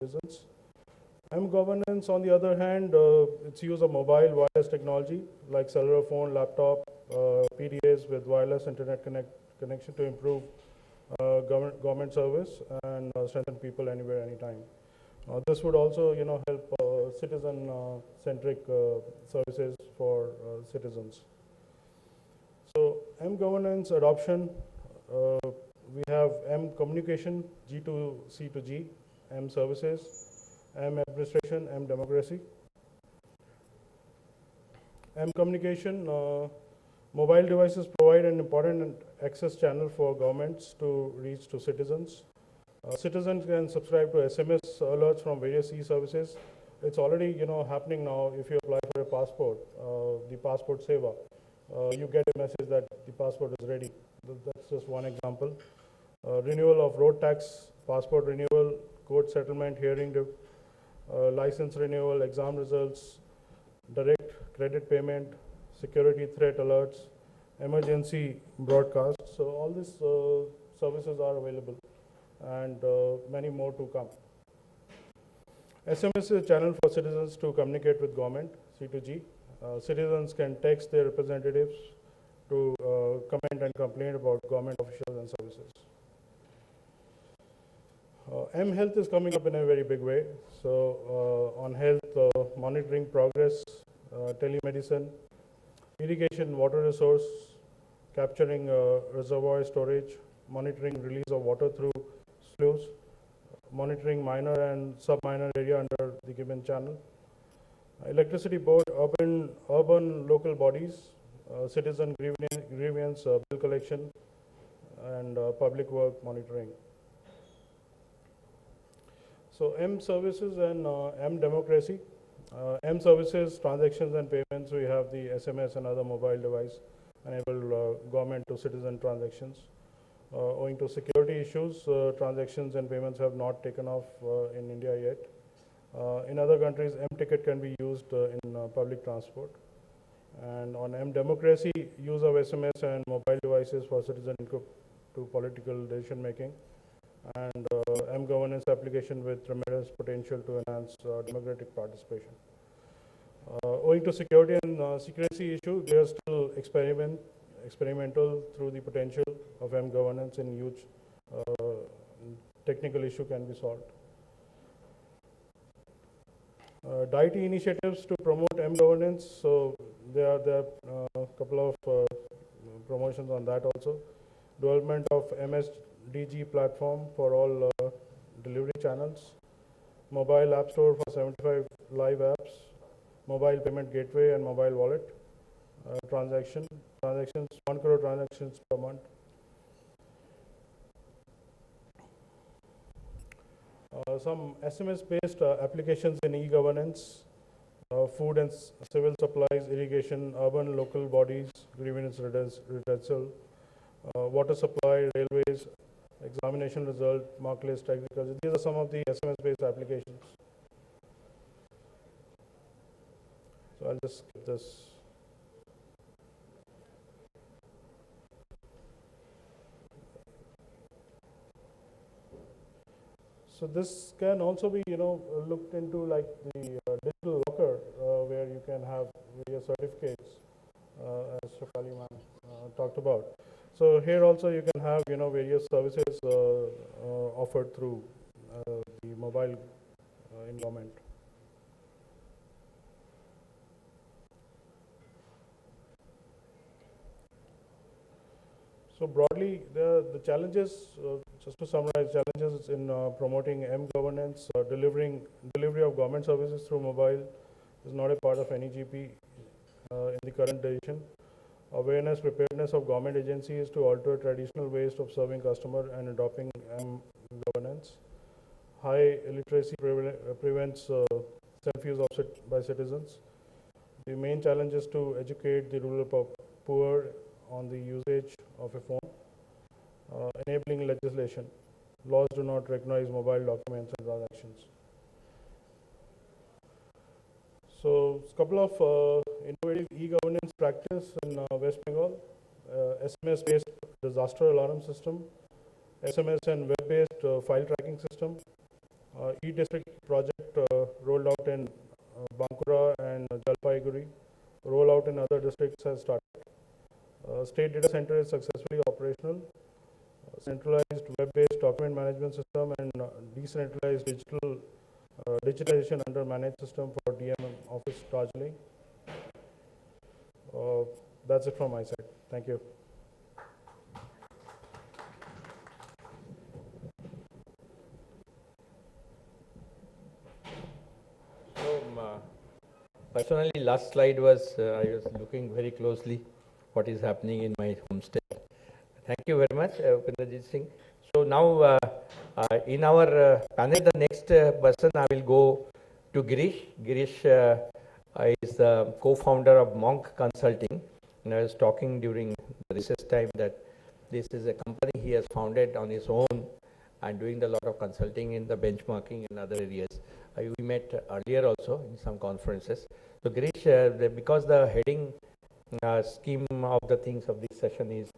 citizens. M-governance, on the other hand, its use of mobile wireless technology like cellular phone, laptop, PDAs with wireless internet connection to improve government service and strengthen people anywhere, anytime. This would also, help citizen-centric services for citizens. So M-governance adoption, we have M-communication, G to C to G, M-services, M-administration, M-democracy. M-communication, mobile devices provide an important access channel for governments to reach to citizens. Citizens can subscribe to SMS alerts from various e-services. It's already, happening now. If you apply for a passport, the passport seva, you get a message that the passport is ready. That's just one example. Renewal of road tax, passport renewal, court settlement, hearing, license renewal, exam results, direct credit payment, security threat alerts, emergency broadcast. So all these services are available, and many more to come. SMS is a channel for citizens to communicate with government, C2G. Citizens can text their representatives to comment and complain about government officials and services. M-Health is coming up in a very big way. So on health, monitoring progress, telemedicine, irrigation water resource, capturing reservoir storage, monitoring release of water through sluice, monitoring minor and sub-minor area under the given channel. Electricity board, urban local bodies, citizen grievance, bill collection, and public work monitoring. So M services and M democracy. M services, transactions and payments, we have the SMS and other mobile device enable government to citizen transactions. Owing to security issues, transactions and payments have not taken off in India yet. In other countries, M-ticket can be used in public transport. And on M-democracy, use of SMS and mobile devices for citizen input to political decision making. And M-governance application with tremendous potential to enhance democratic participation. Owing to security and secrecy issue, they are still experimental through the potential of M-governance in huge technical issue can be solved. DIT initiatives to promote M-governance, so there are a couple of promotions on that also. Development of MSDG platform for all delivery channels, mobile app store for 75 live apps, mobile payment gateway and mobile wallet, transactions, 1 crore transactions per month. Some SMS-based applications in e-governance, food and civil supplies, irrigation, urban local bodies, grievance redressal, water supply, railways, examination result, mark list, agriculture. These are some of the SMS-based applications. So I'll just skip this. So this can also be, looked into like the digital locker, where you can have various certificates, as Shafali ma'am talked about. So here also you can have, various services offered through the mobile environment. So broadly, the challenges, just to summarize, challenges in promoting M-governance, delivery of government services through mobile is not a part of any GP in the current edition. Awareness, preparedness of government agencies to alter traditional ways of serving customer and adopting M-governance. High illiteracy prevents self-use by citizens. The main challenge is to educate the rural poor on the usage of a phone. Enabling legislation. Laws do not recognize mobile documents and transactions. So, a couple of innovative e-governance practice in West Bengal. SMS-based disaster alarm system, SMS and web-based file tracking system, E-district project rolled out in Bankura and Jalpaiguri. Rollout in other districts has started. State data center is successfully operational. Centralized web-based document management system and decentralized digitalization under managed system for DM office Darjeeling. That's it from my side. Thank you. So, personally, last slide was, I was looking very closely what is happening in my home state. Thank you very much, Upendrajit Singh. So now, in our panel, the next person I will go to Girish. Girish is the co-founder of Monk Consulting. And I was talking during the recess time that this is a company he has founded on his own and doing a lot of consulting in the benchmarking and other areas. We met earlier also in some conferences. So Girish, because the heading scheme of the things of this session is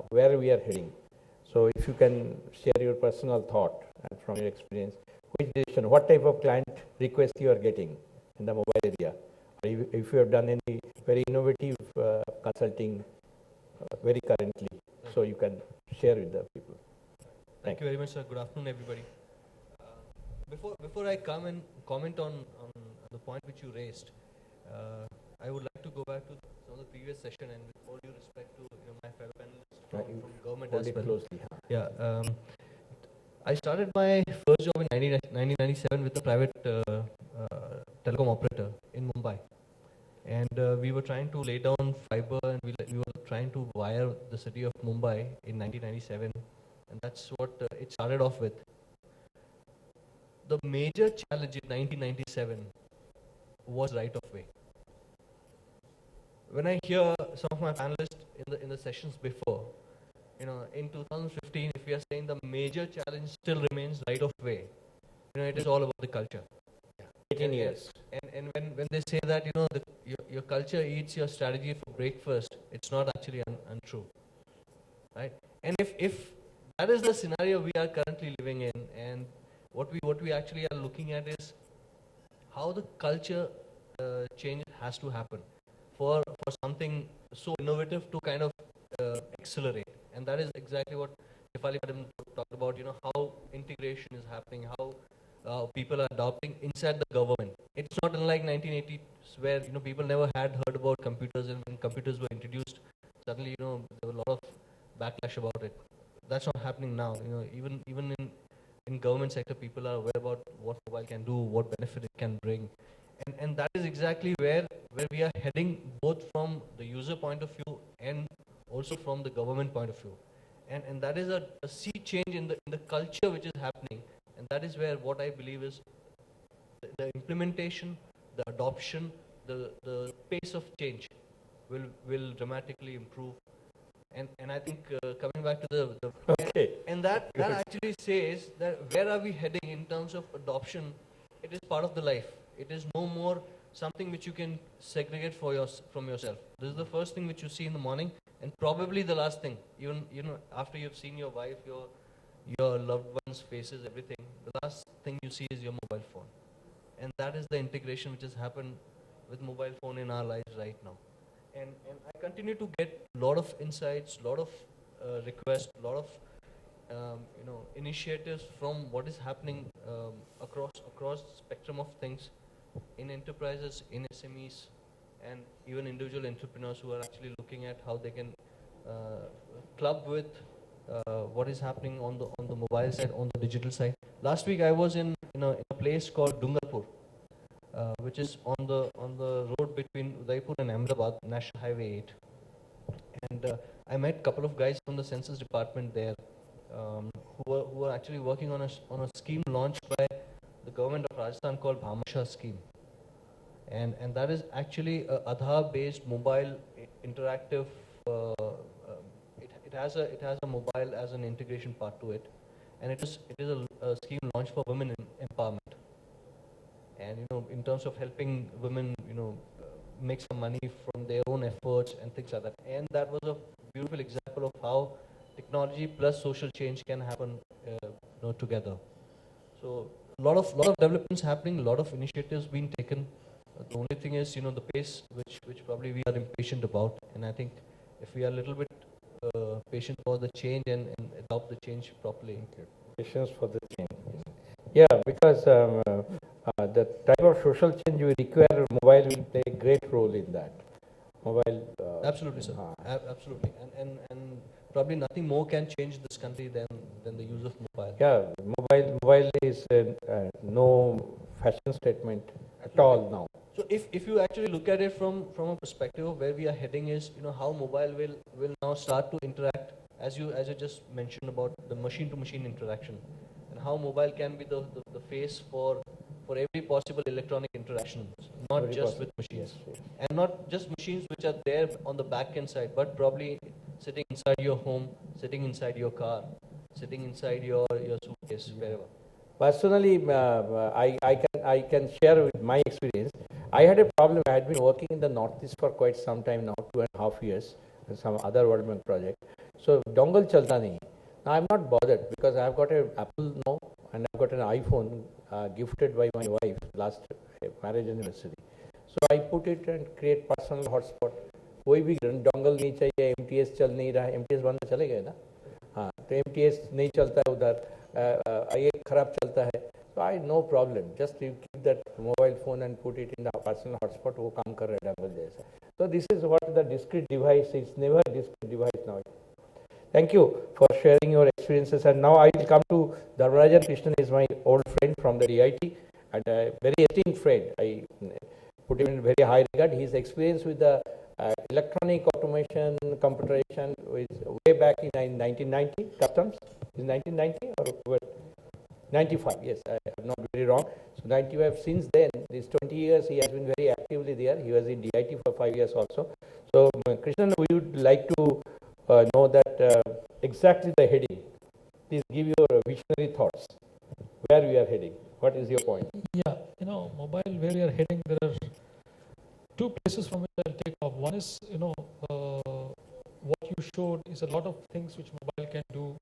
where we are heading. So if you can share your personal thought and from your experience, which decision, what type of client request you are getting in the mobile area? Or if you have done any very innovative consulting very currently, so you can share with the people. Thank you very much, sir. Good afternoon, everybody. Before I come and comment on the point which you raised, I would like to go back to some of the previous session and with all due respect to my fellow panelists from government as well. Closely. Yeah, I started my first job in 1997 with a private telecom operator in Mumbai. And we were trying to lay down fiber and we were trying to wire the city of Mumbai in 1997. And that's what it started off with. The major challenge in 1997 was right of way. When I hear some of my panelists in the sessions before, in 2015, if we are saying the major challenge still remains right of way, it is all about the culture. 18 years. And when they say that, your culture eats your strategy for breakfast, it's not actually untrue, right? And if that is the scenario we are currently living in, and what we actually are looking at is how the culture change has to happen for something so innovative to kind of accelerate. And that is exactly what Shefali Madam talked about, how integration is happening, how people are adopting inside the government. It's not unlike 1980s where, people never had heard about computers, and when computers were introduced, suddenly, there was a lot of backlash about it. That's not happening now. Even in government sector, people are aware about what mobile can do, what benefit it can bring. And that is exactly where we are heading, both from the user point of view and also from the government point of view. And that is a sea change in the culture which is happening. And that is where what I believe is the implementation, the adoption, the pace of change will dramatically improve. And I think coming back to the Okay. and that actually says that where are we heading in terms of adoption? It is part of the life. It is no more something which you can segregate from yourself. This is the first thing which you see in the morning, and probably the last thing. Even after you've seen your wife, your loved ones' faces, everything, the last thing you see is your mobile phone. And that is the integration which has happened with mobile phone in our lives right now. And I continue to get a lot of insights, a lot of requests, a lot of initiatives from what is happening across the spectrum of things in enterprises, in SMEs, and even individual entrepreneurs who are actually looking at how they can club with what is happening on the mobile side, on the digital side. Last week I was in a place called Dungarpur, which is on the road between Udaipur and Ahmedabad, National Highway 8. And I met a couple of guys from the census department there, who are actually working on a scheme launched by the government of Rajasthan called Bhamasha scheme. And that is actually a Aadhaar-based mobile interactive. It has a mobile as an integration part to it, and it is a scheme launched for women empowerment. And in terms of helping women, make some money from their own efforts and things like that. And that was a beautiful example of how technology plus social change can happen together. So lot of developments happening, a lot of initiatives being taken. The only thing is, the pace which probably we are impatient about. And I think if we are a little bit patient for the change and adopt the change properly. Patience for the change. Yeah, because the type of social change we require, mobile will play a great role in that. Mobile. Absolutely, sir. Absolutely. And probably nothing more can change this country than the use of mobile. Yeah, mobile is no fashion statement at all now. So if you actually look at it from a perspective of where we are heading is, how mobile will now start to interact, as you just mentioned about the machine to machine interaction, and how mobile can be the face for every possible electronic interaction, not Very just possible. with machines. Yes, yes. And not just machines which are there on the back end side, but probably sitting inside your home, sitting inside your car, sitting inside your suitcase, wherever. Personally, I can share with my experience. I had a problem. I had been working in the Northeast for quite some time now, 2.5 years, in some other World Bank project. So dongle chalta nahi. Now I'm not bothered because I've got an Apple now and I've got an iPhone gifted by my wife last marriage anniversary. So I put it and create personal hotspot. कोई भी dongle नहीं चाहिए, MTS चल नहीं रहा है, MTS बंद चले गए ना, हाँ तो MTS नहीं चलता है उधर, ये खराब चलता है, so I no problem, just you keep that mobile phone and put it in the personal hotspot, वो काम कर रहा है dongle जैसा. So this is what the discrete device is, never a discrete device now. Thank you for sharing your experiences. And now I will come to Dharmarajan Krishnan, is my old friend from the DIT and a very esteemed friend. I put him in very high regard. His experience with the electronic automation, computerization is way back in 1990, customs. Is 1990 or what? 95, yes, I am not very wrong. So 95, since then, these 20 years, he has been very actively there. He was in DIT for 5 years also. So Krishnan, we would like to know that exactly the heading. Please give your visionary thoughts. Where we are heading? What is your point? Yeah, mobile, where we are heading, there are two places from which I'll take off. One is, what you showed is a lot of things which mobile can do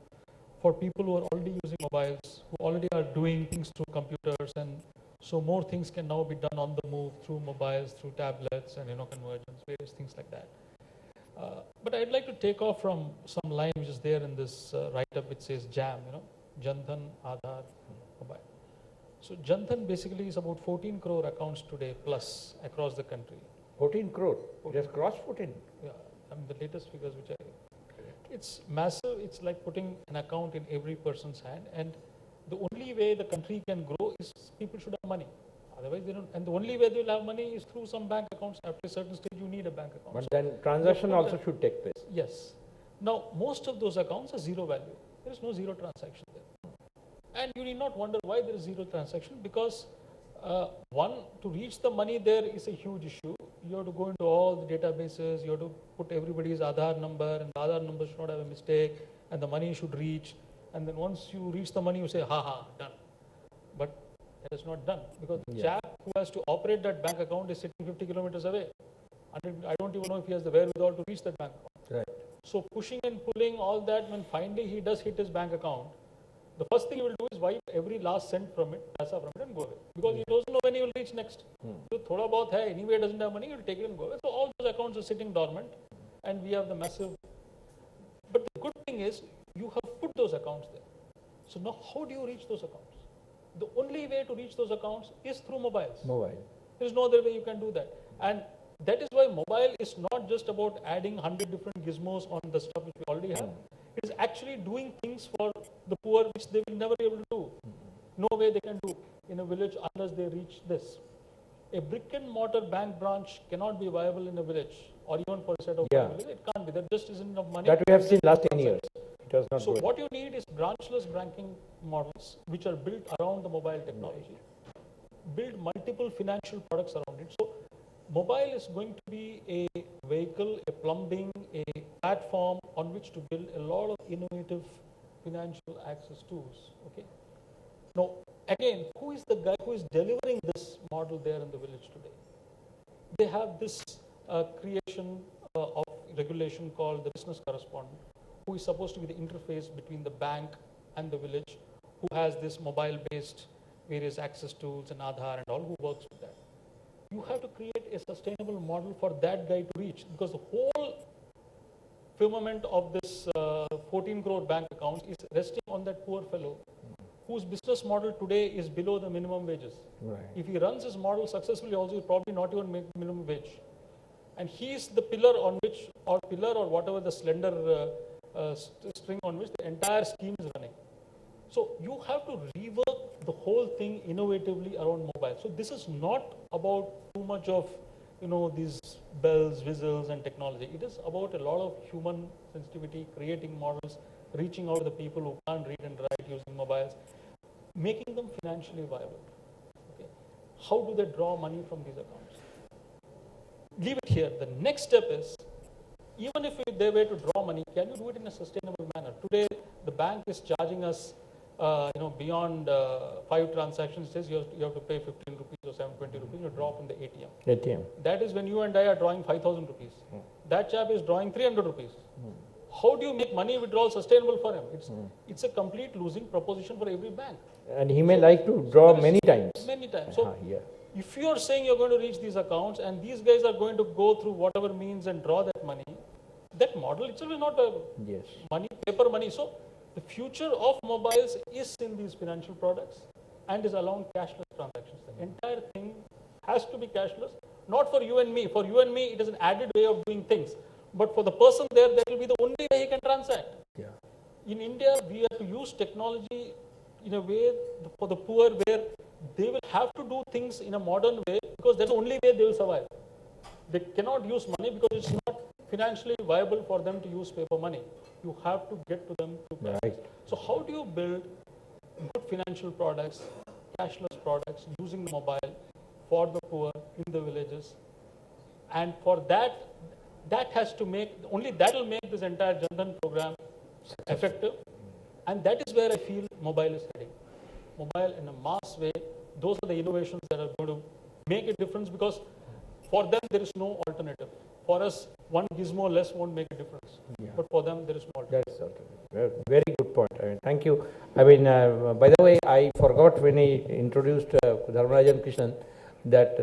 for people who are already using mobiles, who already are doing things through computers, and so more things can now be done on the move through mobiles, through tablets, and convergence, various things like that. But I'd like to take off from some line which is there in this write-up, which says JAM, Jan Dhan, Aadhaar, mobile. So Jan Dhan basically is about 14 crore accounts today plus across the country. 14 crore. Just crossed 14. Yeah, the latest figures which it's massive. It's like putting an account in every person's hand, and the only way the country can grow is people should have money. Otherwise, they don't. And the only way they will have money is through some bank accounts. After a certain stage, you need a bank account. But then transaction also should take place. Yes. Now, most of those accounts are zero value. There is no zero transaction there. And you need not wonder why there is zero transaction, because one, to reach the money there is a huge issue. You have to go into all the databases, you have to put everybody's Aadhaar number, and the Aadhaar number should not have a mistake, and the money should reach. And then once you reach the money, you say, done. But that is not done, because the chap who has to operate that bank account is sitting 50 kilometers away. And I don't even know if he has the wherewithal to reach that bank account. Right. So pushing and pulling all that, when finally he does hit his bank account, the first thing he will do is wipe every last cent from it, paisa from it, and go away. Because he doesn't know when he will reach next. So thoda bahut hai, anyway doesn't have money, he will take it and go away. So all those accounts are sitting dormant, and we have the massive. But the good thing is, you have put those accounts there. So now how do you reach those accounts? The only way to reach those accounts is through mobiles. Mobile. There is no other way you can do that. And that is why mobile is not just about adding 100 different gizmos on the stuff which we already have. It is actually doing things for the poor which they will never be able to do. No way they can do in a village unless they reach this. A brick and mortar bank branch cannot be viable in a village, or even for a set of villages. It can't be. There just isn't enough money. That we have seen last 10 years. It was not so good. What you need is branchless banking models which are built around the mobile technology. Build multiple financial products around it. So mobile is going to be a vehicle, a plumbing, a platform on which to build a lot of innovative financial access tools. Okay. Now, again, who is the guy who is delivering this model there in the village today? They have this creation of regulation called the business correspondent, who is supposed to be the interface between the bank and the village, who has this mobile-based various access tools and Aadhaar and all who works with that. You have to create a sustainable model for that guy to reach, because the whole firmament of this 14 crore bank accounts is resting on that poor fellow whose business model today is below the minimum wages. Right. If he runs his model successfully also, he'll probably not even make minimum wage. And he is the pillar on which, or pillar or whatever the slender string on which the entire scheme is running. So you have to rework the whole thing innovatively around mobile. So this is not about too much of, these bells, whistles and technology. It is about a lot of human sensitivity, creating models, reaching out to the people who can't read and write using mobiles, making them financially viable. Okay. How do they draw money from these accounts? Leave it here. The next step is, even if they were to draw money, can you do it in a sustainable manner? Today, the bank is charging us, beyond 5 transactions, says you have to pay 15 rupees or 720 rupees, you draw from the ATM. ATM. That is when you and I are drawing 5,000 rupees. That chap is drawing 300 rupees. How do you make money withdrawal sustainable for him? It's a complete losing proposition for every bank. And he may like to draw many times. Many times. So, Yeah. if you are saying you're going to reach these accounts and these guys are going to go through whatever means and draw that money, that model itself is not viable. Yes. Money, paper money. So the future of mobiles is in these financial products and is along cashless transactions. The entire thing has to be cashless, not for you and me. For you and me, it is an added way of doing things. But for the person there, that will be the only way he can transact. Yeah. In India, we have to use technology in a way for the poor where they will have to do things in a modern way because that's the only way they will survive. They cannot use money because it's not financially viable for them to use paper money. You have to get to them through cash. Right. So how do you build good financial products, cashless products, using the mobile for the poor in the villages? And for that, that has to make, only that will make this entire Jan Dhan program effective. And that is where I feel mobile is heading. Mobile in a mass way, those are the innovations that are going to make a difference because for them there is no alternative. For us, one gizmo less won't make a difference. Yeah. But for them, there is no alternative. That's alternative. Very good point. I mean, thank you. I mean, by the way, I forgot when I introduced Dharmarajan Krishnan that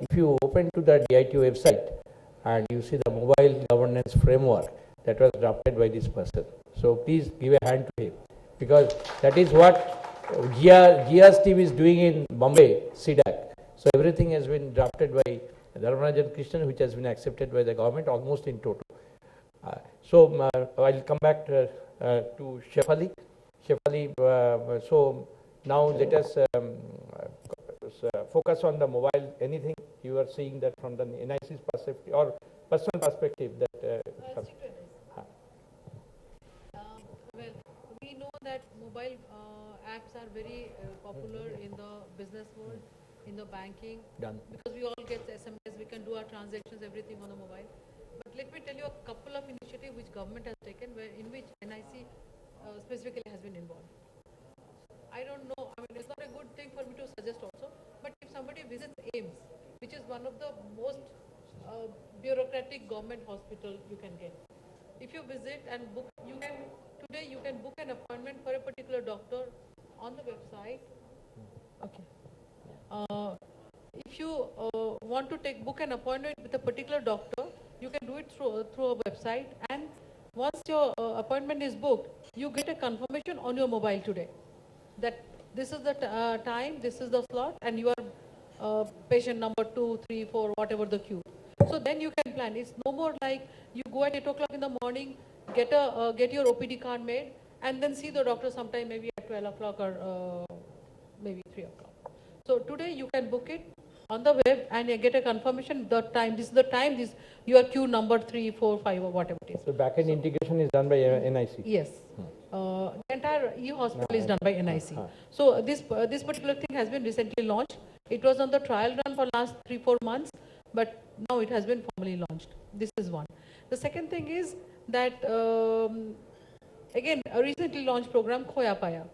if you open to the DITO website and you see the mobile governance framework that was drafted by this person. So please give a hand to him because that is what GIA's team is doing in Bombay, CDAC. So everything has been drafted by Dharmarajan Krishnan, which has been accepted by the government almost in total. I'll come back to Shefali. Shefali, so now let us focus on the mobile. Anything you are seeing that from the NIC's perspective or personal perspective that Well, we know that mobile apps are very popular in the business world, in the banking, done. because we all get SMS, we can do our transactions, everything on the mobile. But let me tell you a couple of initiatives which government has taken, in which NIC specifically has been involved. I don't know, I mean, it's not a good thing for me to suggest also, but if somebody visits AIMS, which is one of the most bureaucratic government hospital you can get. If you visit and book, today you can book an appointment for a particular doctor on the website. Okay. If you want to book an appointment with a particular doctor, you can do it through a website, and once your appointment is booked, you get a confirmation on your mobile today that this is the time, this is the slot, and you are patient number 2, 3, 4, whatever the queue. So then you can plan. It's no more like you go at 8 o'clock in the morning, get your OPD card made, and then see the doctor sometime maybe at 12 o'clock or maybe 3 o'clock. So today you can book it on the web and you get a confirmation the time. This is the time. This your queue number 3, 4, 5 or whatever it is. So backend integration is done by NIC. Yes. The entire e-hospital is done by NIC. So this particular thing has been recently launched. It was on the trial run for last 3-4 months, but now it has been formally launched. This is one. The second thing is that again a recently launched program Khoya Paya,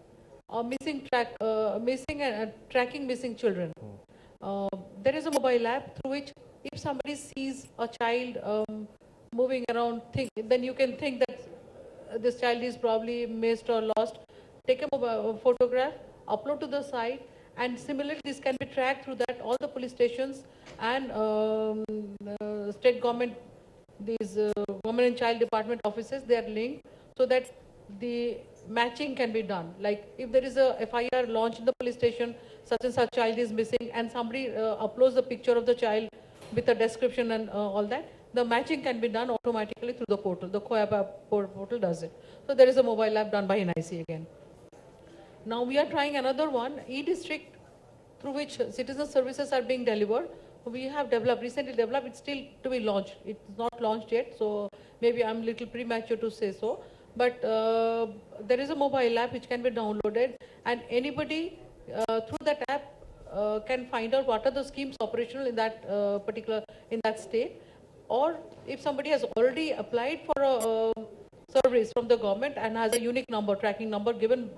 tracking missing children. There is a mobile app through which if somebody sees a child moving around, then you can think that this child is probably missed or lost. Take a photograph, upload to the site, And similarly, this can be tracked through that all the police stations and state government, these women and child department offices, they are linked so that the matching can be done. Like if there is a FIR launched in the police station, such and such child is missing, and somebody uploads the picture of the child with a description and all that, the matching can be done automatically through the portal. The COAP app portal does it. So there is a mobile app done by NIC again. Now we are trying another one, e-district, through which citizen services are being delivered. We have recently developed, it's still to be launched. It's not launched yet, so maybe I'm a little premature to say so. But there is a mobile app which can be downloaded, and anybody through that app can find out what are the schemes operational in that in that state. Or if somebody has already applied for a service from the government and has a unique number, tracking number given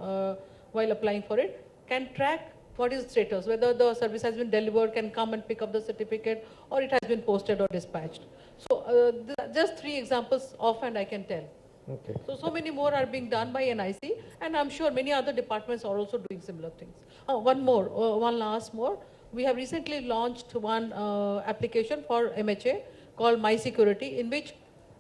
while applying for it, can track what is the status, whether the service has been delivered, can come and pick up the certificate, or it has been posted or dispatched. So just 3 examples offhand I can tell. Okay. So many more are being done by NIC, and I'm sure many other departments are also doing similar things. One last more. We have recently launched one application for MHA called My Security, in which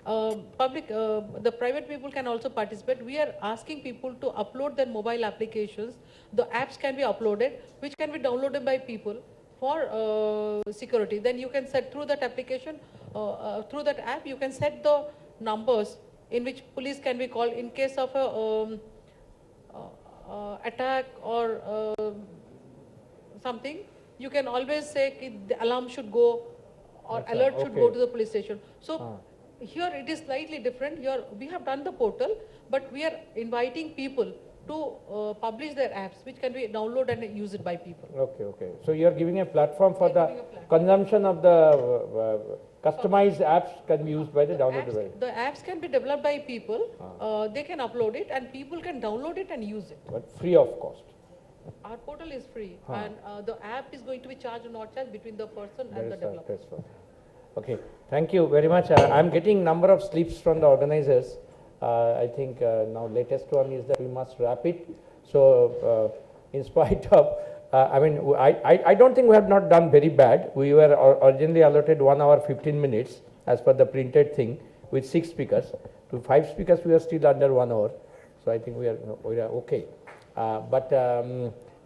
the private people can also participate. We are asking people to upload their mobile applications. The apps can be uploaded, which can be downloaded by people for security. Then you can set through that application, through that app, you can set the numbers in which police can be called in case of a attack or something. You can always say the alarm should go or Achha, alert should okay. go to the police station. So here it is slightly different. We have done the portal, but we are inviting people to publish their apps, which can be downloaded and used it by people. Okay, okay. So you are giving a platform for We are the giving a platform. consumption of the customized apps can be used by the download device. The apps can be developed by people. They can upload it, and people can download it and use it. But free of cost. Our portal is free, and the app is going to be charged or not charged between the person and the That developer. is what. Okay, thank you very much. I'm getting number of slips from the organizers. I think now latest one is that we must wrap it. So in spite of, I don't think we have not done very bad. We were originally allotted 1 hour 15 minutes as per the printed thing with 6 speakers. To 5 speakers we are still under 1 hour. So I think we are okay. But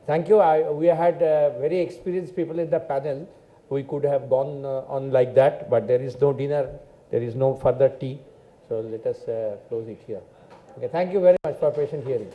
thank you. We had very experienced people in the panel. We could have gone on like that, but there is no dinner, there is no further tea. So let us close it here. Okay, thank you very much for patient hearing.